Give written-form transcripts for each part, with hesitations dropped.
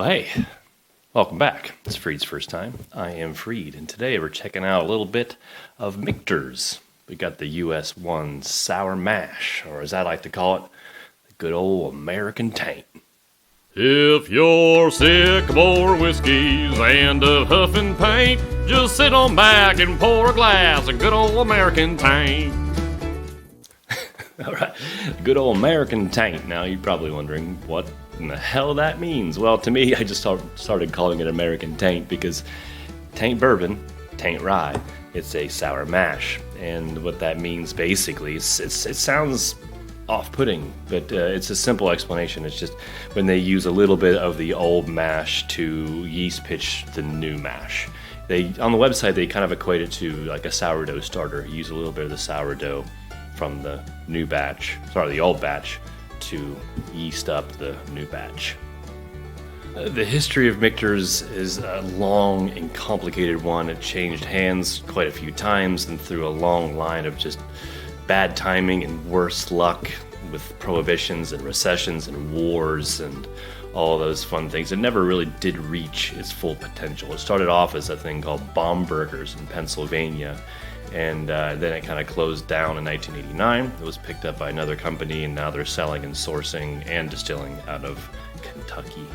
Well, hey, welcome back. It's Freed's first time. I am Freed, and today we're checking out a little bit of Michter's. We got the US 1 Sour Mash, or as I like to call it, the good old American taint. If you're sick of more whiskeys and of huffing paint, just sit on back and pour a glass of good old American taint. All right, good old American taint. Now you're probably wondering what in the hell that means. Well, to me, I just started calling it American taint because taint bourbon, taint rye, it's a sour mash. And what that means basically, it sounds off-putting, but it's a simple explanation. It's just when they use a little bit of the old mash to yeast pitch the new mash. On the website, they kind of equate it to like a sourdough starter. You use a little bit of the sourdough from the the old batch, to yeast up the new batch. The history of Michter's is a long and complicated one. It changed hands quite a few times and through a long line of just bad timing and worse luck with prohibitions and recessions and wars and all those fun things. It never really did reach its full potential. It started off as a thing called Baumburgers in Pennsylvania, and then it kind of closed down in 1989. It was picked up by another company, and now they're selling and sourcing and distilling out of Kentucky.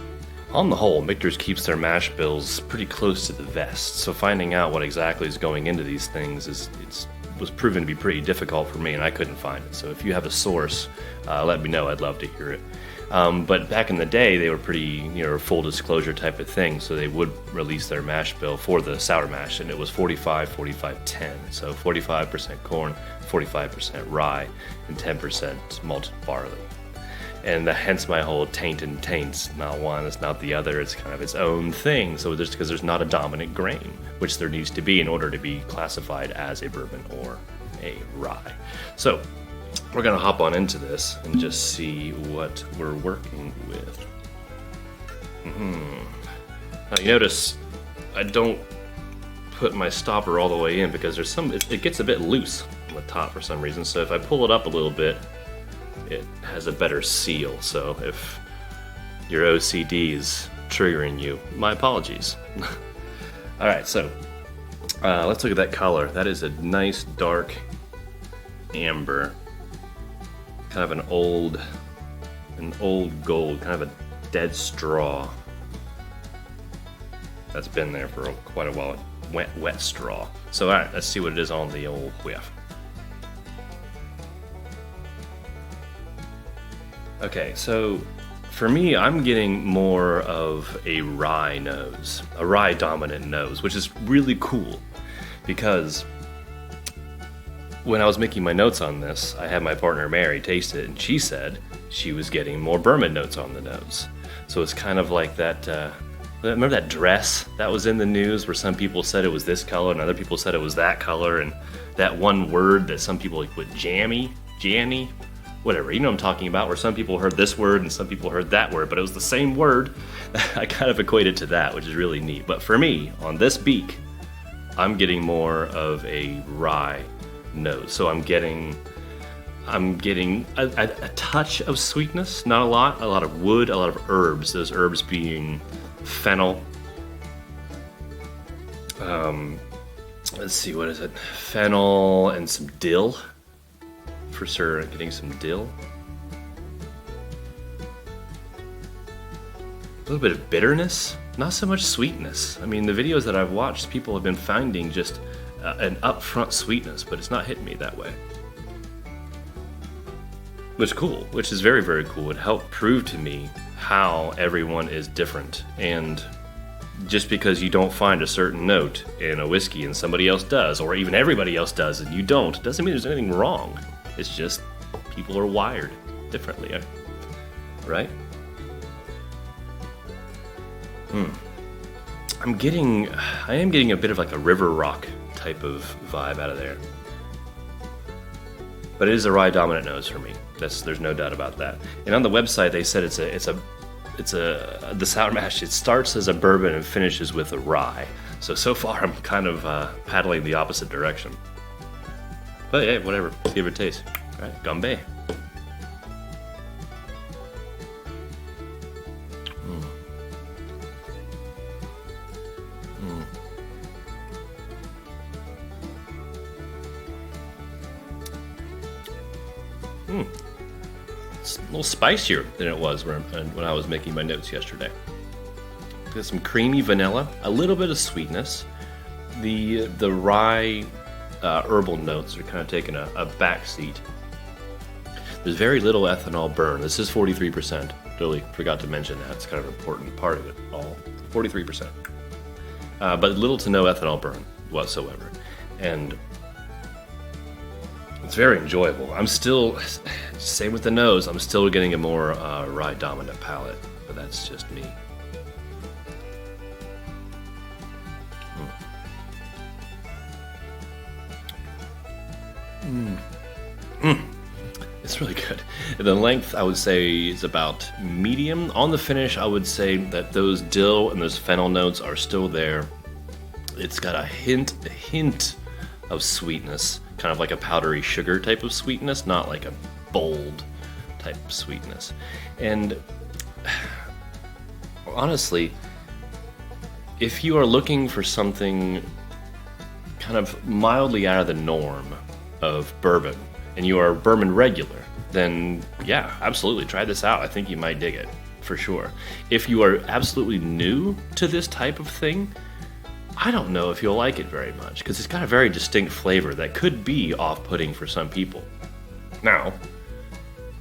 On the whole, Michter's keeps their mash bills pretty close to the vest, so finding out what exactly is going into these things was proven to be pretty difficult for me, and I couldn't find it. So if you have a source, let me know. I'd love to hear it. But back in the day, they were pretty, full disclosure type of thing. So they would release their mash bill for the sour mash, and it was 45, 45, 10. So 45% corn, 45% rye, and 10% malted barley. And hence my whole taint and taints. Not one, it's not the other. It's kind of its own thing. So just because there's not a dominant grain, which there needs to be in order to be classified as a bourbon or a rye. So we're going to hop on into this and just see what we're working with. Now you notice I don't put my stopper all the way in because it gets a bit loose on the top for some reason. So if I pull it up a little bit, it has a better seal. So if your OCD is triggering you, my apologies. All right, so let's look at that color. That is a nice dark amber, kind of an old gold, kind of a dead straw. That's been there for quite a while. Wet straw. So all right, let's see what it is on the old whiff. Okay, so for me, I'm getting more of a rye nose, a rye dominant nose, which is really cool because when I was making my notes on this, I had my partner Mary taste it, and she said she was getting more bourbon notes on the nose. So it's kind of like that, remember that dress that was in the news where some people said it was this color and other people said it was that color, and that one word that some people put jammy, whatever, you know what I'm talking about, where some people heard this word and some people heard that word, but it was the same word. I kind of equated to that, which is really neat. But for me, on this beak, I'm getting more of a rye nose. So I'm getting a touch of sweetness, not a lot of wood, a lot of herbs, those herbs being fennel. Let's see, what is it? Fennel and some dill. For sure, I'm getting some dill. A little bit of bitterness, not so much sweetness. I mean, the videos that I've watched, people have been finding just an upfront sweetness, but it's not hitting me that way. Which is very, very cool. It helped prove to me how everyone is different. And just because you don't find a certain note in a whiskey and somebody else does, or even everybody else does and you don't, doesn't mean there's anything wrong. It's just people are wired differently, right? I am getting a bit of like a river rock type of vibe out of there. But it is a rye dominant nose for me. There's no doubt about that. And on the website they said the sour mash, it starts as a bourbon and finishes with a rye. So far I'm kind of paddling the opposite direction. But hey, whatever, give it a taste. All right, Gambé. It's a little spicier than it was when I was making my notes yesterday. There's some creamy vanilla, a little bit of sweetness. The rye herbal notes are kind of taking a back seat. There's very little ethanol burn. This is 43%. Totally forgot to mention that. It's kind of an important part of it all. 43%. But little to no ethanol burn whatsoever. And it's very enjoyable. I'm still, same with the nose, I'm still getting a more rye dominant palate. But that's just me. It's really good. The length, I would say, is about medium. On the finish, I would say that those dill and those fennel notes are still there. It's got a hint of sweetness, kind of like a powdery sugar type of sweetness, not like a bold type of sweetness. And honestly, if you are looking for something kind of mildly out of the norm of bourbon, and you are a bourbon regular, then yeah, absolutely, try this out. I think you might dig it, for sure. If you are absolutely new to this type of thing, I don't know if you'll like it very much, because it's got a very distinct flavor that could be off-putting for some people. Now,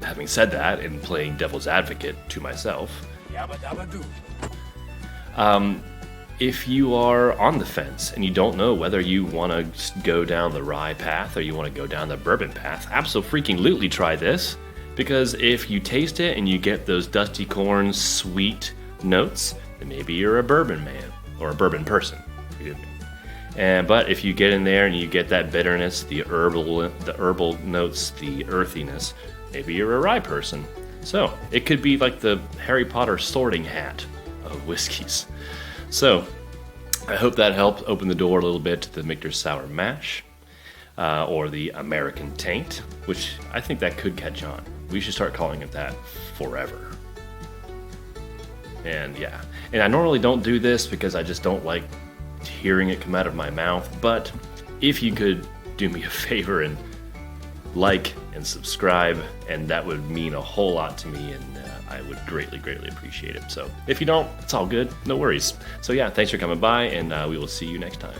having said that, and playing devil's advocate to myself, if you are on the fence and you don't know whether you want to go down the rye path or you want to go down the bourbon path, absolutely try this. Because if you taste it and you get those dusty corn sweet notes, then maybe you're a bourbon man or a bourbon person. But if you get in there and you get that bitterness, the herbal notes, the earthiness, maybe you're a rye person. So it could be like the Harry Potter sorting hat of whiskeys. So, I hope that helped open the door a little bit to the Michter Sour Mash, or the American Taint, which I think that could catch on. We should start calling it that forever. And yeah, and I normally don't do this because I just don't like hearing it come out of my mouth, but if you could do me a favor and like and subscribe, and that would mean a whole lot to me, and I would greatly appreciate it. So if you don't, it's all good, no worries. So yeah, thanks for coming by, and we will see you next time.